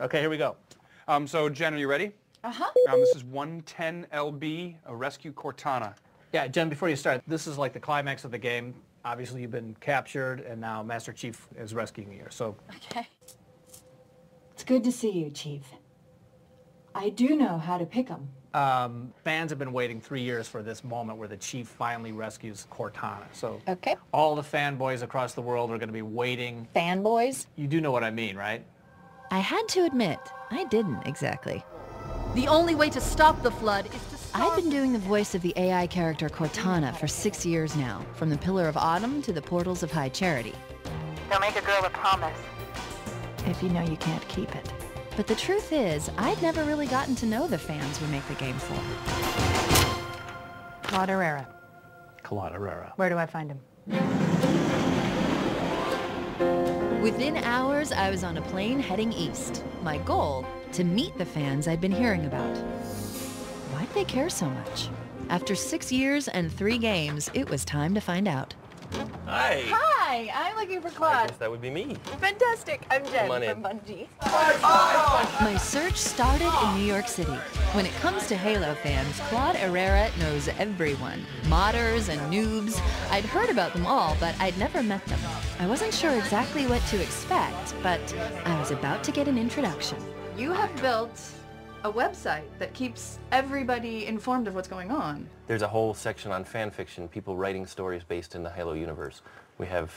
Okay, here we go. So, Jen, are you ready? Uh-huh. This is 110 LB, Rescue Cortana. Yeah, Jen, before you start, this is like the climax of the game. Obviously, you've been captured, and now Master Chief is rescuing you, so... Okay. It's good to see you, Chief. I do know how to pick 'em. Fans have been waiting 3 years for this moment where the Chief finally rescues Cortana. So Okay. all the fanboys across the world are going to be waiting. Fanboys? You do know what I mean, right? I had to admit, I didn't exactly. The only way to stop the flood is to stop... I've been doing the voice of the AI character Cortana for 6 years now, from the Pillar of Autumn to the Portals of High Charity. Don't make a girl a promise If you know you can't keep it. But the truth is, I'd never really gotten to know the fans we make the game for. Claude Herrera. Claude Herrera. Where do I find him? Within hours, I was on a plane heading east. My goal, to meet the fans I'd been hearing about. Why did they care so much? After 6 years and 3 games, it was time to find out. Hi. Hi, I'm looking for I Claude. guess that would be me. Fantastic. I'm Jen Come on from in. Bungie. My search started in New York City. When it comes to Halo fans, Claude Herrera knows everyone. Modders and noobs. I'd heard about them all, but I'd never met them. I wasn't sure exactly what to expect, but I was about to get an introduction. You have built a website that keeps everybody informed of what's going on. There's a whole section on fan fiction, people writing stories based in the Halo universe. We have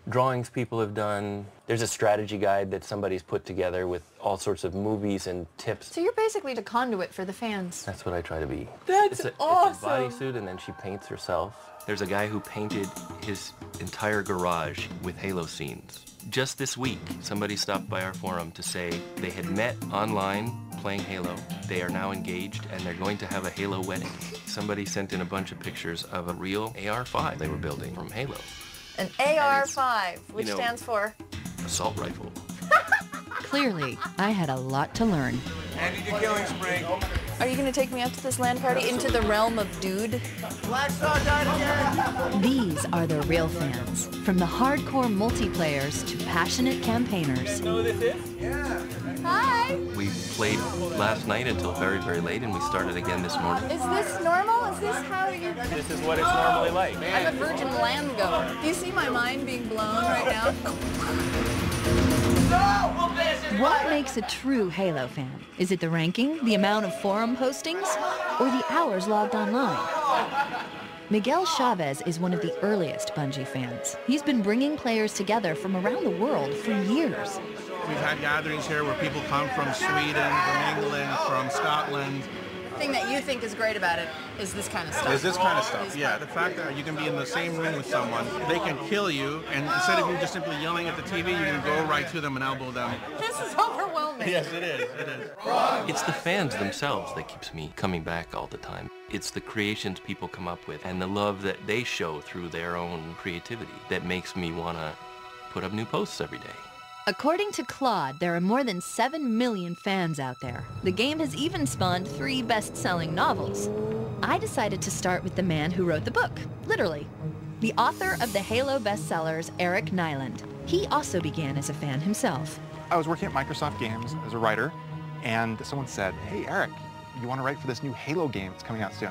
drawings people have done. There's a strategy guide that somebody's put together with all sorts of movies and tips. So you're basically the conduit for the fans. That's what I try to be. That's awesome. It's a bodysuit and then she paints herself. There's a guy who painted his entire garage with Halo scenes. Just this week, somebody stopped by our forum to say they had met online playing Halo. They are now engaged and they're going to have a Halo wedding. Somebody sent in a bunch of pictures of a real AR-5 they were building from Halo. An AR-5, which you know, stands for? Assault rifle. Clearly, I had a lot to learn. Andy the Killing Spree. Are you going to take me out to this land party into the realm of dude? Black Star died again. These are the real fans, from the hardcore multiplayers to passionate campaigners. You know who this is? Yeah. Hi! We played last night until very, very late and we started again this morning. Is this normal? Is this how you... This is what it's normally like. I'm a virgin land goer. Do you see my mind being blown right now? What makes a true Halo fan? Is it the ranking, the amount of forum postings, or the hours logged online? Miguel Chavez is one of the earliest Bungie fans. He's been bringing players together from around the world for years. We've had gatherings here where people come from Sweden, from England, from Scotland. The thing that you think is great about it is this kind of stuff. Is this kind of stuff, yeah. The fact that you can be in the same room with someone, they can kill you, and instead of you just simply yelling at the TV, you can go right to them and elbow them. This is overwhelming. Yes, it is, it is. It's the fans themselves that keeps me coming back all the time. It's the creations people come up with and the love that they show through their own creativity that makes me want to put up new posts every day. According to Claude, there are more than 7 million fans out there. The game has even spawned 3 best-selling novels. I decided to start with the man who wrote the book, literally. The author of the Halo bestsellers, Eric Nyland. He also began as a fan himself. I was working at Microsoft Games as a writer, and someone said, "Hey, Eric, you want to write for this new Halo game that's coming out soon?"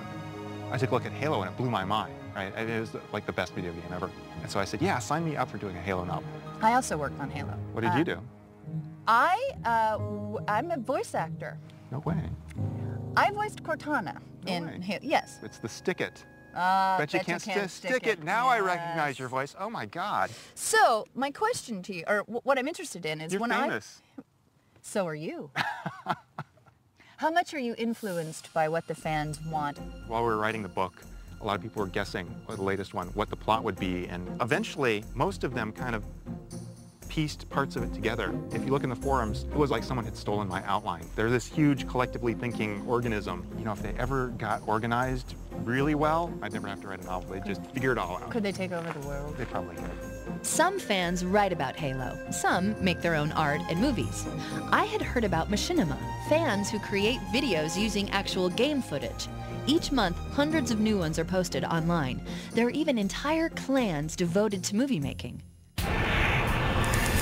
I took a look at Halo, and it blew my mind, right? It was like the best video game ever. And so I said, yeah, sign me up for doing a Halo novel. I also worked on Halo. What did you do? I'm a voice actor. No way. I voiced Cortana in Halo. Yes. It's the stick it. Bet you can't stick it. Now I recognize your voice. Oh my God. So my question to you, or what I'm interested in, is You're famous. So are you. How much are you influenced by what the fans want? While we were writing the book, a lot of people were guessing, the latest one, what the plot would be, and eventually, most of them kind of pieced parts of it together. If you look in the forums, it was like someone had stolen my outline. They're this huge, collectively thinking organism. You know, if they ever got organized really well, I'd never have to write a novel. They'd just figure it all out. Could they take over the world? They probably could. Some fans write about Halo. Some make their own art and movies. I had heard about Machinima, fans who create videos using actual game footage. Each month, hundreds of new ones are posted online. There are even entire clans devoted to movie making.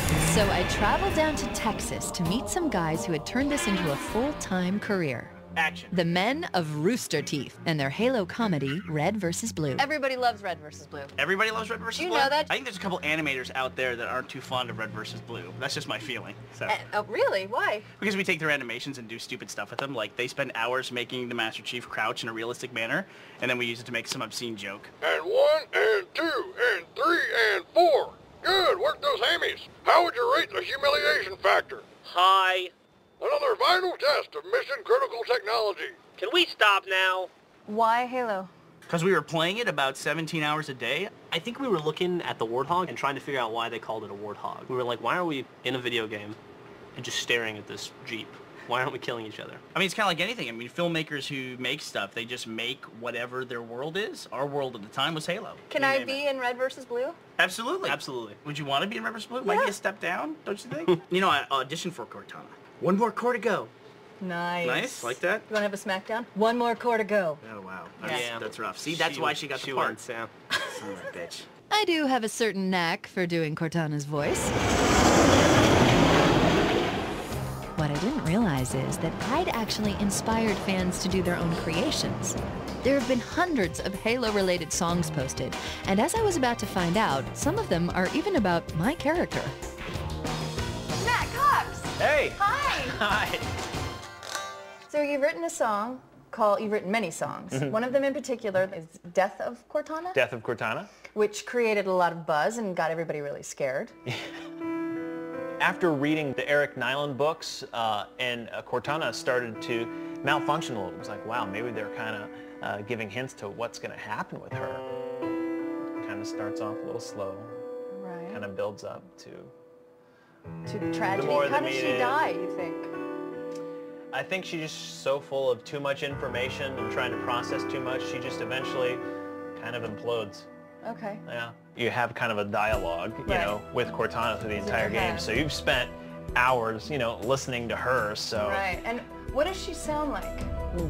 So I traveled down to Texas to meet some guys who had turned this into a full-time career. Action. The men of Rooster Teeth and their Halo comedy, Red vs. Blue. Everybody loves Red versus Blue. Everybody loves Red versus Blue? You know that? I think there's a couple animators out there that aren't too fond of Red versus Blue. That's just my feeling. So. Oh, really? Why? Because we take their animations and do stupid stuff with them. Like, they spend hours making the Master Chief crouch in a realistic manner, and then we use it to make some obscene joke. And 1, and 2, and 3, and 4. Good, work those hammies. How would you rate the humiliation factor? Hi. Another vital test of mission-critical technology. Can we stop now? Why Halo? Because we were playing it about 17 hours a day. I think we were looking at the Warthog and trying to figure out why they called it a Warthog. We were like, why are we in a video game and just staring at this Jeep? Why aren't we killing each other? I mean, it's kind of like anything. I mean, filmmakers who make stuff, they just make whatever their world is. Our world at the time was Halo. Can I be in Red versus Blue? Absolutely. Absolutely. Would you want to be in Red vs. Blue? Yeah. Might be a step down, don't you think? You know, I auditioned for Cortana. One more core to go. Nice. Nice? Like that? You want to have a smackdown? One more core to go. Oh, wow. Yeah. That's rough. See, that's why she got the part. Sam. Son of a bitch. I do have a certain knack for doing Cortana's voice. What I didn't realize is that I'd actually inspired fans to do their own creations. There have been hundreds of Halo-related songs posted, and as I was about to find out, some of them are even about my character. Matt Cox! Hey! Hi! Hi! So you've written a song you've written many songs. One of them in particular is Death of Cortana? Death of Cortana? Which created a lot of buzz and got everybody really scared. After reading the Eric Nyland books, and Cortana started to malfunction a little. It was like, wow, maybe they're kind of giving hints to what's going to happen with her. Kind of starts off a little slow, Right. kind of builds up to tragedy. How did she die, you think? I think she's just so full of too much information and trying to process too much, she just eventually kind of implodes. Okay. Yeah. You have kind of a dialogue, you know, with Cortana through the entire game. head. So you've spent hours, listening to her, so. Right. And what does she sound like?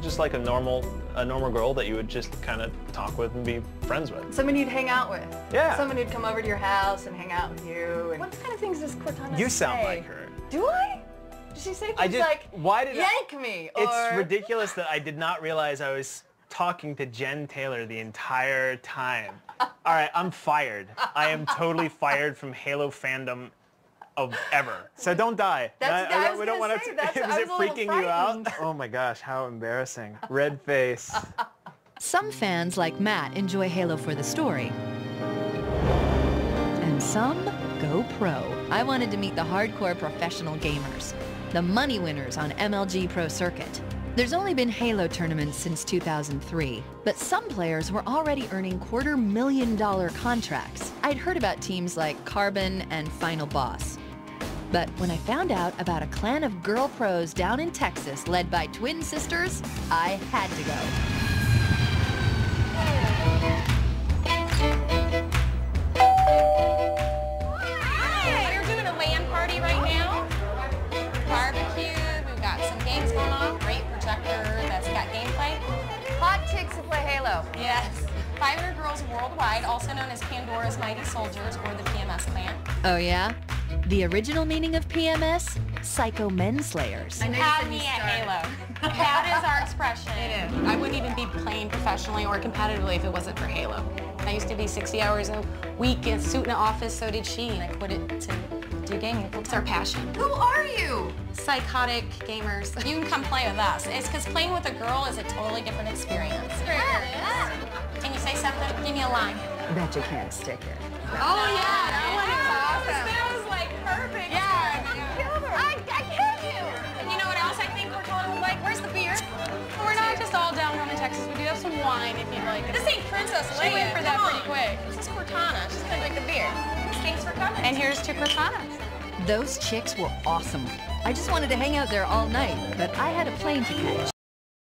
Just like a normal girl that you would just kind of talk with and be friends with. Someone you'd hang out with. Yeah. Someone who'd come over to your house and hang out with you. And what kind of things does Cortana say? You sound like her. Do I? Does she say things like, why did yank me? Or... It's ridiculous that I did not realize I was talking to Jen Taylor the entire time. All right, I'm fired. I am totally fired from Halo fandom of ever. So don't die. We don't want to. Is it freaking you out? Oh my gosh, how embarrassing. Red face. Some fans, like Matt, enjoy Halo for the story. And some go pro. I wanted to meet the hardcore professional gamers, the money winners on MLG Pro Circuit. There's only been Halo tournaments since 2003, but some players were already earning $250,000 contracts. I'd heard about teams like Carbon and Final Boss. But when I found out about a clan of girl pros down in Texas led by twin sisters, I had to go. We're doing a LAN party right now. Barbecue, we've got some games going on. Great projector that's got gameplay. Hot chicks who play Halo. Yes. 500 girls worldwide, also known as Pandora's Mighty Soldiers or the PMS clan. Oh yeah? The original meaning of PMS? Psycho Menslayers. Have me at Halo. That is our expression. It is. I wouldn't even be playing professionally or competitively if it wasn't for Halo. I used to be 60 hours a week in a suit in an office, so did she. And I quit it to do gaming. It's our passion. Who are you? Psychotic gamers. You can come play with us. It's because playing with a girl is a totally different experience. Can you say something? Give me a line. Bet you can't stick it. Oh yeah, that one is awesome. That was like perfect. Yeah. I killed you. And you know what else I think Cortana would like? Where's the beer? We're not just all down home in Texas. We do have some wine if you'd like it. This ain't Princess Leia. She went for that pretty quick. This is Cortana. She's gonna drink the beer. Thanks for coming. And here's to Cortana. Those chicks were awesome. I just wanted to hang out there all night, but I had a plane to catch.